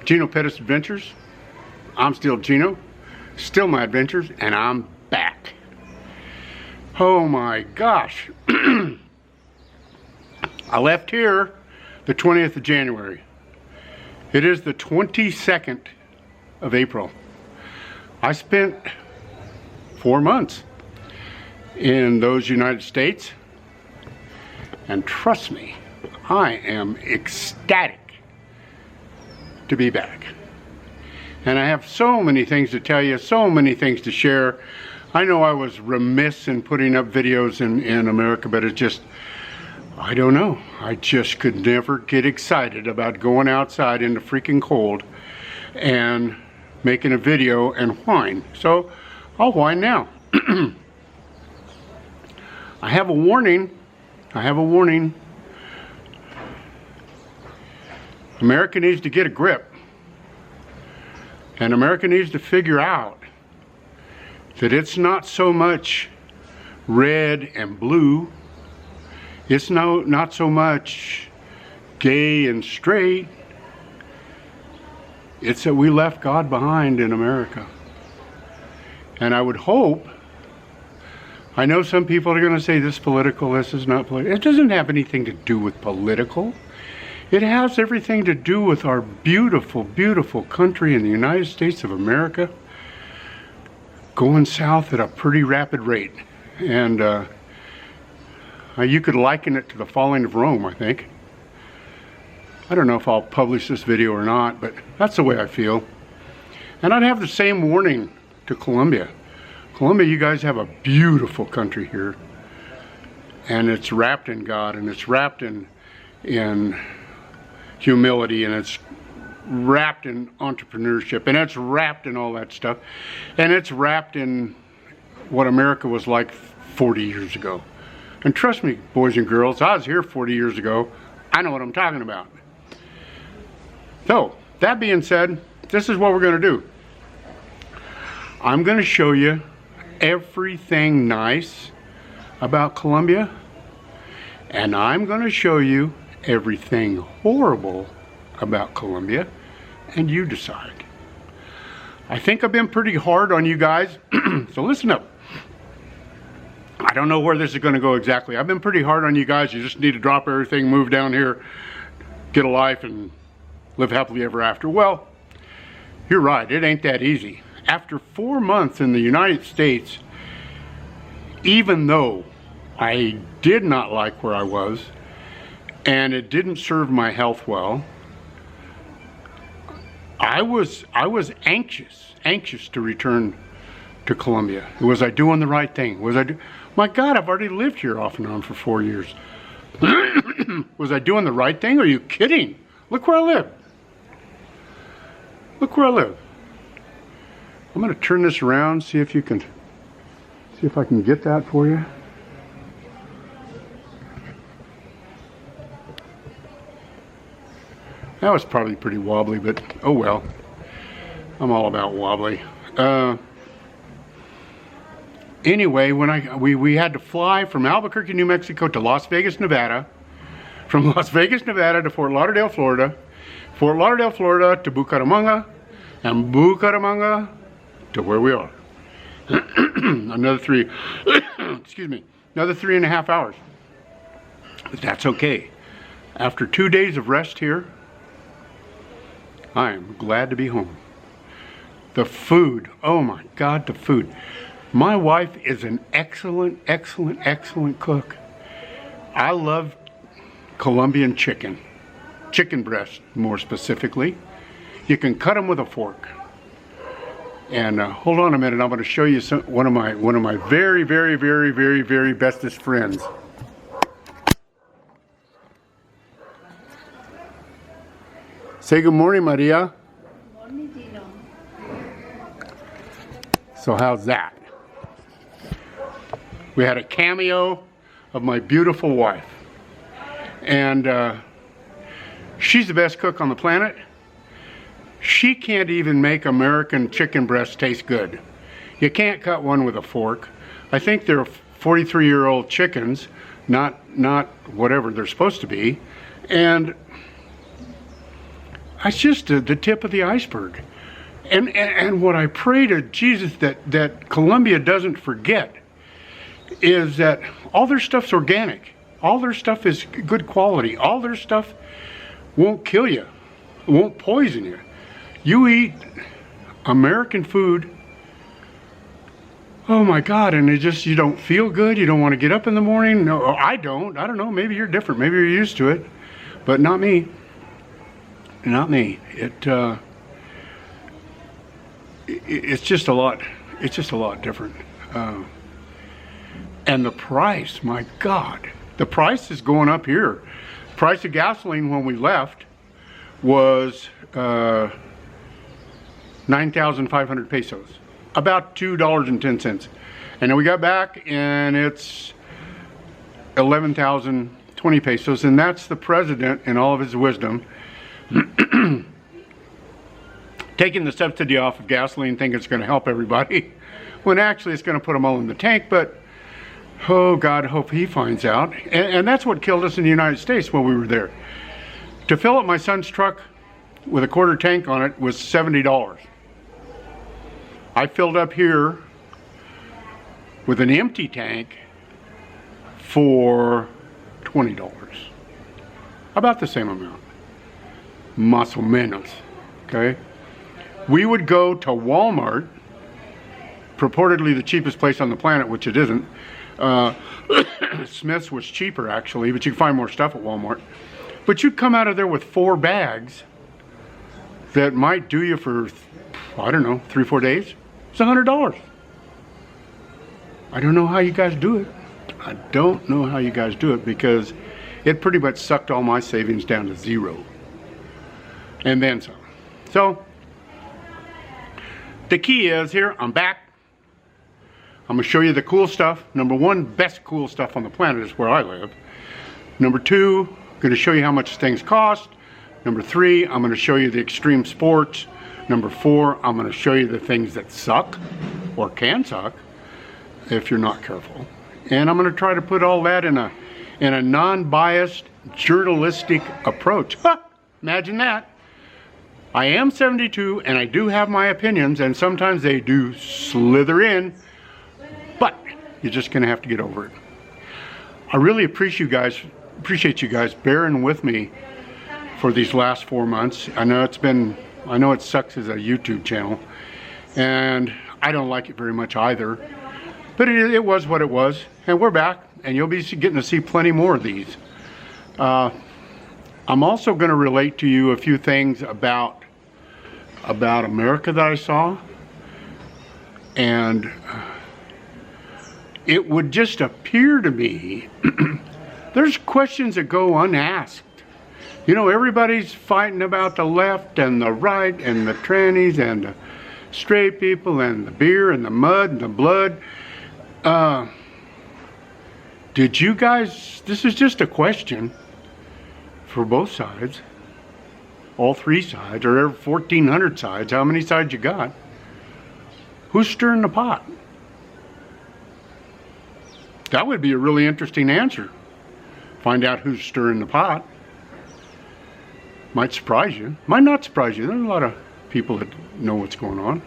Geno Pettis Adventures. I'm still Geno, still my adventures, and I'm back. Oh my gosh. I left here the 20th of January. It is the 22nd of April. I spent 4 months in those United States, and trust me, I am ecstatic to be back. And I have so many things to tell you, so many things to share. I know I was remiss in putting up videos in America, but it's just, I don't know. I just could never get excited about going outside in the freaking cold and making a video and whine. So I'll whine now. I have a warning. America needs to get a grip. And America needs to figure out that it's not so much red and blue. It's not so much gay and straight. It's that we left God behind in America. And I would hope, I know some people are going to say this is political, this is not political. It doesn't have anything to do with political. It has everything to do with our beautiful, beautiful country in the United States of America going south at a pretty rapid rate. And you could liken it to the falling of Rome, I think. I don't know if I'll publish this video or not, but that's the way I feel. And I'd have the same warning to Colombia. Colombia, you guys have a beautiful country here. And it's wrapped in God, and it's wrapped in humility, and it's wrapped in entrepreneurship, and it's wrapped in all that stuff, and it's wrapped in what America was like 40 years ago. And trust me, boys and girls, I was here 40 years ago. I know what I'm talking about. So, that being said, this is what we're going to do. I'm going to show you everything nice about Colombia, and I'm going to show you everything horrible about Colombia, and you decide. I think I've been pretty hard on you guys, so listen up. I don't know where this is going to go exactly. I've been pretty hard on you guys. You just need to drop everything, move down here, get a life, and live happily ever after. Well, you're right, it ain't that easy. After 4 months in the United States, even though I did not like where I was, and it didn't serve my health well, I was anxious to return to Colombia. Was I doing the right thing? My God, I've already lived here off and on for 4 years. Was I doing the right thing? Are you kidding? Look where I live. Look where I live. I'm going to turn this around, see if I can get that for you. That was probably pretty wobbly, but oh well. I'm all about wobbly. Anyway, when we had to fly from Albuquerque, New Mexico to Las Vegas, Nevada, from Las Vegas, Nevada to Fort Lauderdale, Florida, Fort Lauderdale, Florida to Bucaramanga, and Bucaramanga to where we are. Another 3.5 hours. But that's okay. After 2 days of rest here, I am glad to be home. The food, oh my God, the food. My wife is an excellent cook. I love Colombian chicken breast more specifically. You can cut them with a fork. And hold on a minute, I'm going to show you one of my very bestest friends. Say good morning, Maria. Good morning, Geno. So how's that? We had a cameo of my beautiful wife. And she's the best cook on the planet. She can't even make American chicken breast taste good. You can't cut one with a fork. I think they're 43-year-old chickens, not whatever they're supposed to be. And That's just the tip of the iceberg. And what I pray to Jesus that Colombia doesn't forget is that all their stuff's organic. All their stuff is good quality. All their stuff won't kill you, won't poison you. You eat American food, oh my God, and you don't feel good. You don't want to get up in the morning. No, I don't know. Maybe you're different. Maybe you're used to it, but not me. Not me. It's just a lot. It's just a lot different. And the price, my God, the price is going up here. The price of gasoline when we left was 9,500 pesos, about $2.10. And then we got back and it's 11,020 pesos. And that's the president in all of his wisdom taking the subsidy off of gasoline, thinking it's going to help everybody, when actually it's going to put them all in the tank. But oh God, hope he finds out. And that's what killed us in the United States when we were there. To fill up my son's truck with a quarter tank on it was $70. I filled up here with an empty tank for $20. About the same amount. Más o menos. Okay? We would go to Walmart, purportedly the cheapest place on the planet, which it isn't. Smith's was cheaper actually, but you can find more stuff at Walmart. But you'd come out of there with 4 bags that might do you for, I don't know, 3-4 days. It's $100. I don't know how you guys do it. I don't know how you guys do it, because it pretty much sucked all my savings down to 0. And then some. So, the key is here, I'm back. I'm going to show you the cool stuff. Number 1, best cool stuff on the planet is where I live. Number 2, I'm going to show you how much things cost. Number 3, I'm going to show you the extreme sports. Number 4, I'm going to show you the things that suck or can suck if you're not careful. And I'm going to try to put all that in a non-biased journalistic approach. Imagine that. I am 72 and I do have my opinions, and sometimes they do slither in, but you're just going to have to get over it. I really appreciate you guys bearing with me for these last 4 months. I know it sucks as a YouTube channel, and I don't like it very much either, but it was what it was, and we're back, and you'll be getting to see plenty more of these. I'm also going to relate to you a few things about America that I saw, and it would just appear to me there's questions that go unasked. You know, everybody's fighting about the left and the right and the trannies and the straight people and the beer and the mud and the blood. Did you guys, this is just a question for both sides, all 3 sides, or 1,400 sides, how many sides you got? Who's stirring the pot? That would be a really interesting answer. Find out who's stirring the pot. Might surprise you, might not surprise you. There's a lot of people that know what's going on.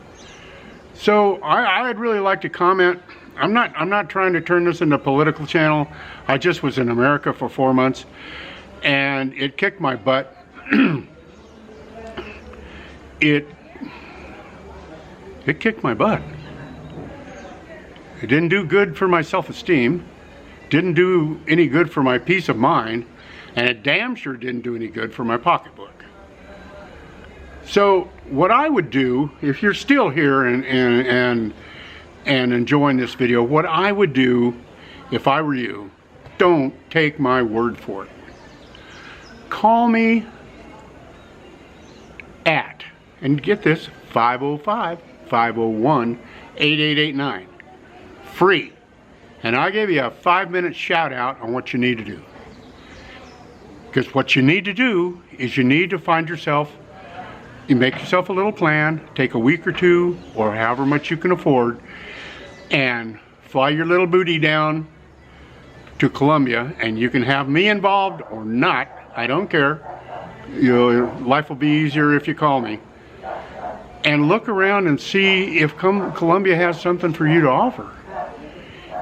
So I'd really like to comment. I'm not trying to turn this into a political channel. I just was in America for 4 months, and it kicked my butt. It kicked my butt. It didn't do good for my self-esteem, didn't do any good for my peace of mind, and it damn sure didn't do any good for my pocketbook. So what I would do, if you're still here and enjoying this video, what I would do if I were you, don't take my word for it. Call me at, and get this, 505-501-8889. Free. And I'll give you a 5-minute shout out on what you need to do. Because what you need to do is you need to find yourself, you make yourself a little plan, take a week or 2, or however much you can afford, and fly your little booty down to Colombia, and you can have me involved or not, I don't care. You know, life will be easier if you call me. And look around and see if Colombia has something for you to offer.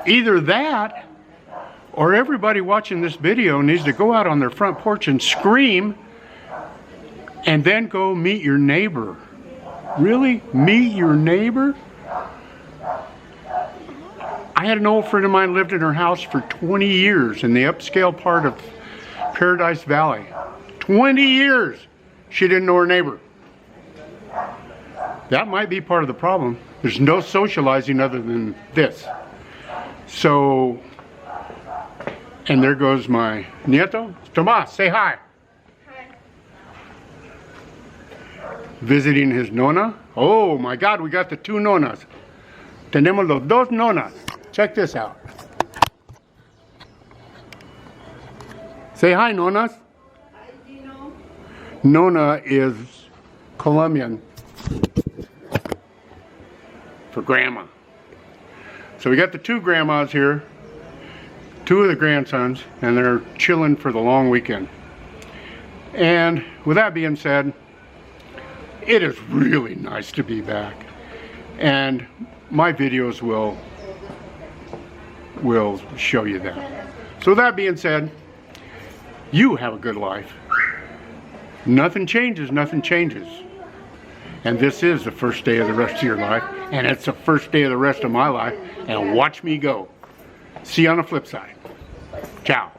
Either that, or everybody watching this video needs to go out on their front porch and scream, and then go meet your neighbor. Really? Meet your neighbor? I had an old friend of mine lived in her house for 20 years in the upscale part of Paradise Valley. 20 years! She didn't know her neighbor. That might be part of the problem. There's no socializing other than this. So, and there goes my nieto. Tomas, say hi. Hi. Visiting his nona. Oh my God, we got the two nonas. Tenemos los dos nonas. Check this out. Say hi, nonas. Hi, Geno. Nona is Colombian for grandma. So we got the two grandmas here, two of the grandsons, and they're chilling for the long weekend. And with that being said, it is really nice to be back. And my videos will show you that. So with that being said, you have a good life. Nothing changes, nothing changes. And this is the first day of the rest of your life, and it's the first day of the rest of my life, and watch me go. See you on the flip side. Ciao.